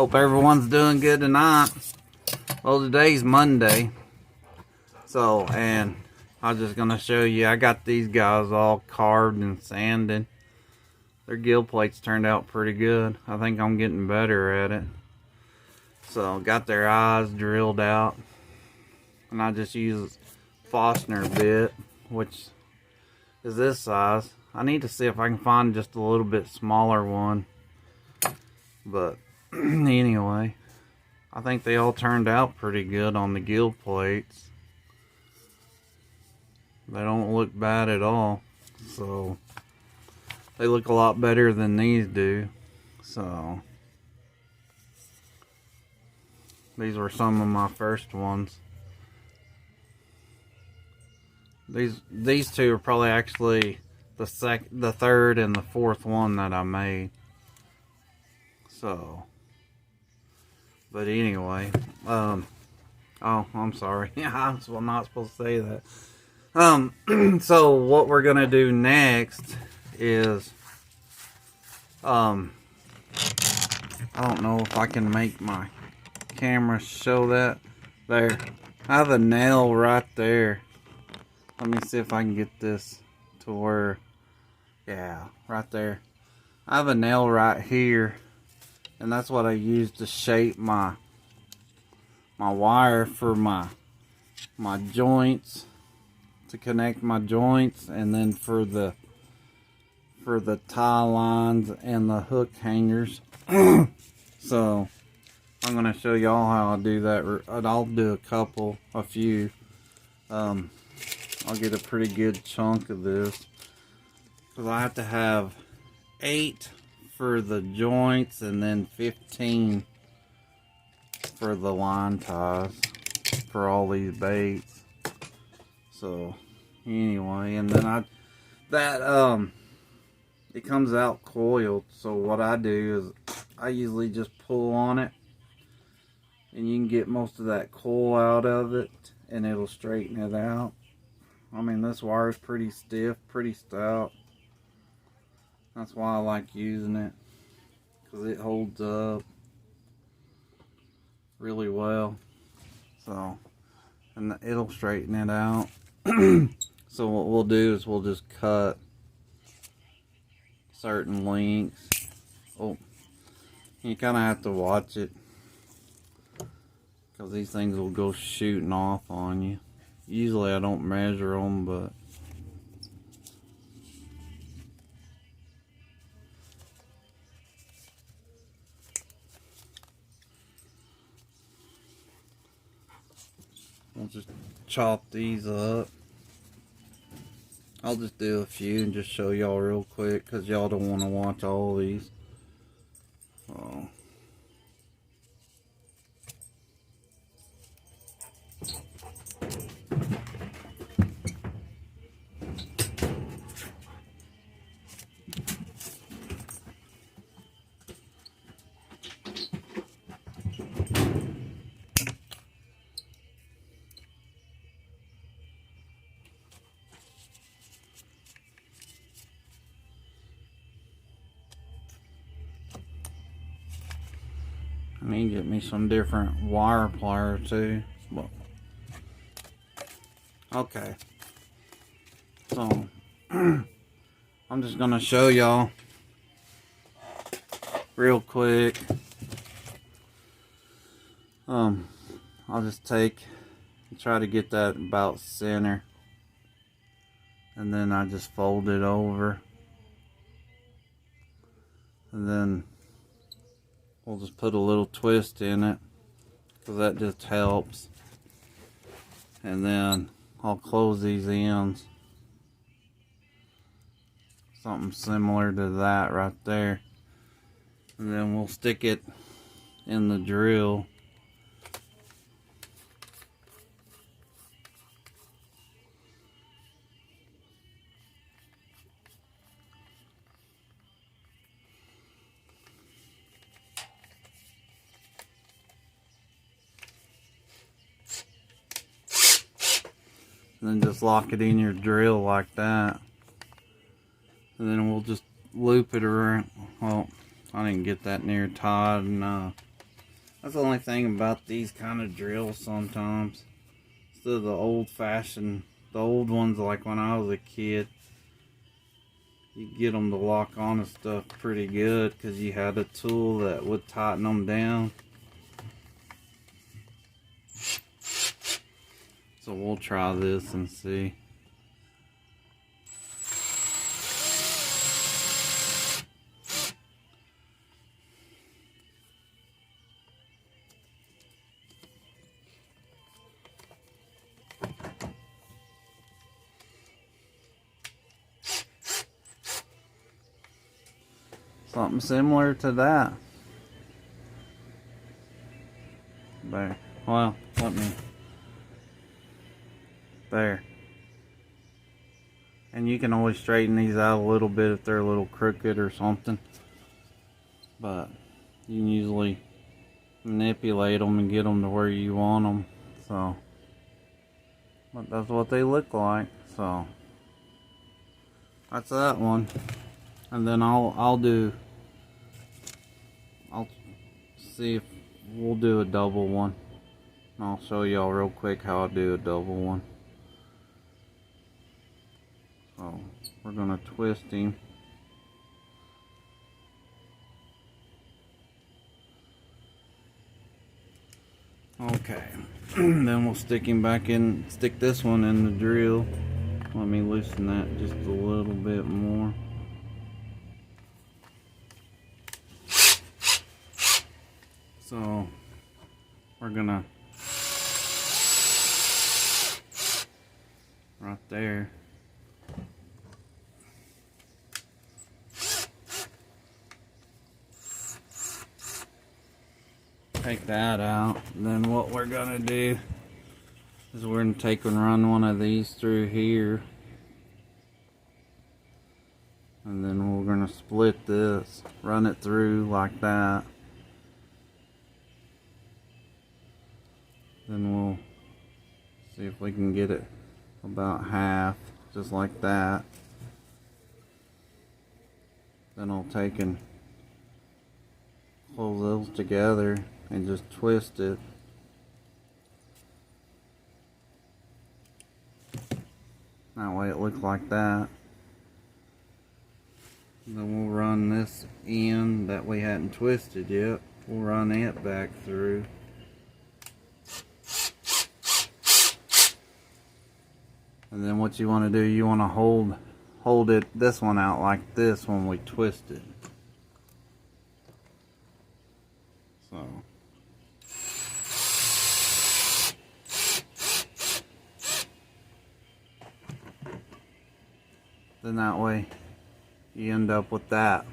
Hope everyone's doing good tonight. Well, today's Monday. So, and I'm just going to show you, I got these guys all carved and sanded. Their gill plates turned out pretty good. I think I'm getting better at it. So, got their eyes drilled out. And I just use Forstner bit, which is this size. I need to see if I can find just a little bit smaller one. But anyway, I think they all turned out pretty good on the gill plates. They don't look bad at all. So they look a lot better than these do. So these were some of my first ones. These two are probably actually the third and the fourth one that I made. So, but anyway, oh, I'm sorry. I'm not supposed to say that. So what we're gonna do next is, I don't know if I can make my camera show that. There, I have a nail right there. Let me see if I can get this to where, yeah, right there. I have a nail right here, and that's what I use to shape my wire for my joints, to connect my joints, and then for the tie lines and the hook hangers. So I'm gonna show y'all how I do that. I'll do a few. I'll get a pretty good chunk of this, because I have to have 8 for the joints and then 15 for the line ties for all these baits. So anyway, and then it comes out coiled. So what I do is I usually just pull on it, and you can get most of that coil out of it, and it'll straighten it out. I mean, this wire is pretty stiff, pretty stout. That's why I like using it, because it holds up really well. So, and it'll straighten it out. So what we'll do is we'll just cut certain lengths. Oh, you kind of have to watch it, because these things will go shooting off on you. Usually I don't measure them, but I'll just chop these up. I'll just do a few and just show y'all real quick, because y'all don't want to watch all these. Oh. I need to get me some different wire pliers too. But, okay. So, I'm just going to show y'all real quick. I'll just take and try to get that about center. And then I just fold it over. And then we'll just put a little twist in it, because that just helps. And then I'll close these ends. Something similar to that right there. And then we'll stick it in the drill. And then just lock it in your drill like that. And then we'll just loop it around. Well, I didn't get that near tied enough. That's the only thing about these kind of drills sometimes. Instead of the old-fashioned, the old ones like when I was a kid, you get them to lock on and stuff pretty good because you had a tool that would tighten them down. So we'll try this and see. Something similar to that. There. Well, let me. There. And you can always straighten these out a little bit if they're a little crooked or something. But you can usually manipulate them and get them to where you want them. So, but that's what they look like. So, that's that one. And then I'll see if we'll do a double one. I'll show y'all real quick how I do a double one. So we're gonna twist him. Okay. Then we'll stick him back in, stick this one in the drill. Let me loosen that just a little bit more. So we're gonna, right there, take that out. And then what we're gonna do is we're gonna take and run one of these through here, and then we're gonna split this, run it through like that. Then we'll see if we can get it about half, just like that. Then I'll take and close those together and just twist it. That way it looks like that. Then we'll run this end that we hadn't twisted yet. We'll run it back through. And then what you want to do, you want to hold this one out like this when we twist it. So then that way you end up with that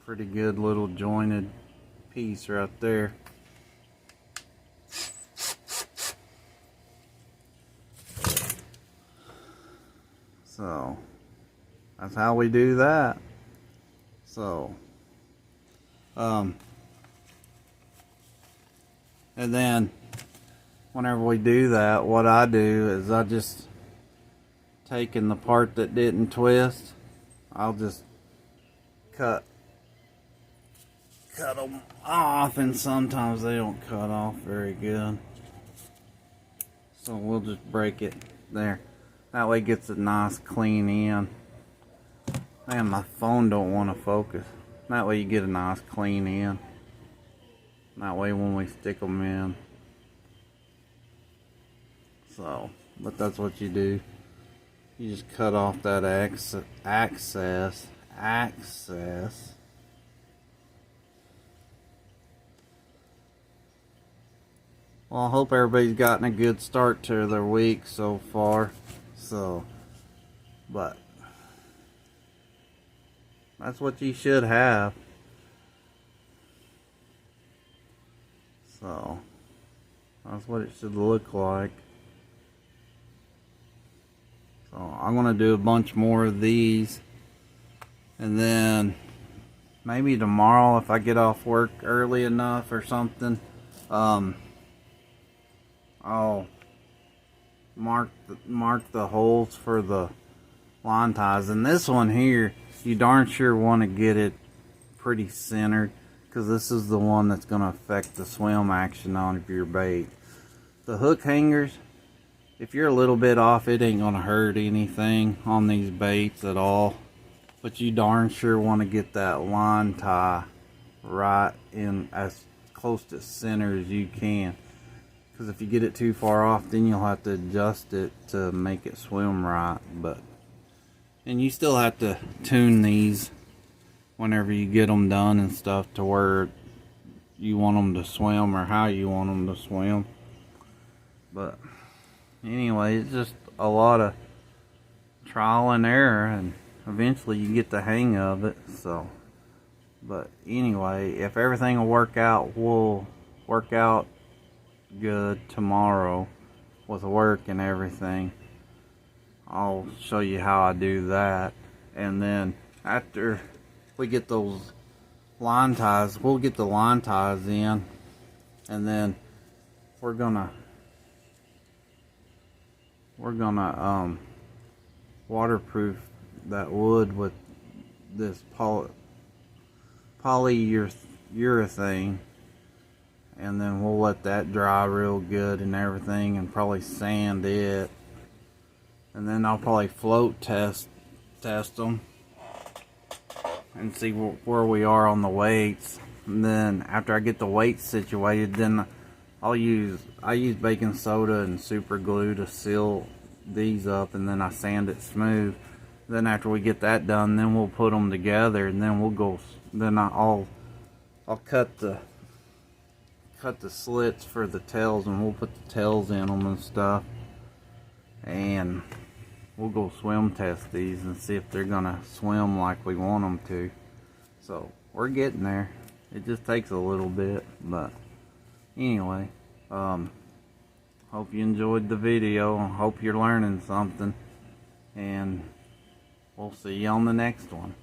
pretty good little jointed piece right there. So that's how we do that. So and then whenever we do that, what I do is I just take in the part that didn't twist, I'll just cut them off, and sometimes they don't cut off very good. So we'll just break it there. That way it gets a nice clean end. Man, my phone don't want to focus. That way you get a nice clean end. That way when we stick them in. So, but that's what you do. You just cut off that access. Well, I hope everybody's gotten a good start to their week so far. So, but that's what you should have. So, that's what it should look like. So, I'm going to do a bunch more of these. And then, maybe tomorrow, if I get off work early enough or something, I'll mark the holes for the line ties. And this one here, you darn sure want to get it pretty centered, because this is the one that's going to affect the swim action on your bait. The hook hangers, if you're a little bit off, it ain't going to hurt anything on these baits at all. But you darn sure want to get that line tie right in as close to center as you can. Because if you get it too far off, then you'll have to adjust it to make it swim right. And you still have to tune these whenever you get them done and stuff to where you want them to swim or how you want them to swim. But anyway, it's just a lot of trial and error, and eventually you get the hang of it. So, but anyway, if everything will work out, we'll work out good tomorrow with work and everything. I'll show you how I do that. And then after we get those line ties, we'll get the line ties in, and then we're gonna waterproof that wood with this polyurethane, and then we'll let that dry real good and everything, and probably sand it, and then I'll probably float test them and see where we are on the weights. And then after I get the weights situated, then I use baking soda and super glue to seal these up, and then I sand it smooth. Then after we get that done, then we'll put them together, and then I'll cut the slits for the tails, and we'll put the tails in them and stuff, and we'll go swim test these and see if they're gonna swim like we want them to. So we're getting there. It just takes a little bit, but anyway, hope you enjoyed the video. Hope you're learning something, and we'll see you on the next one.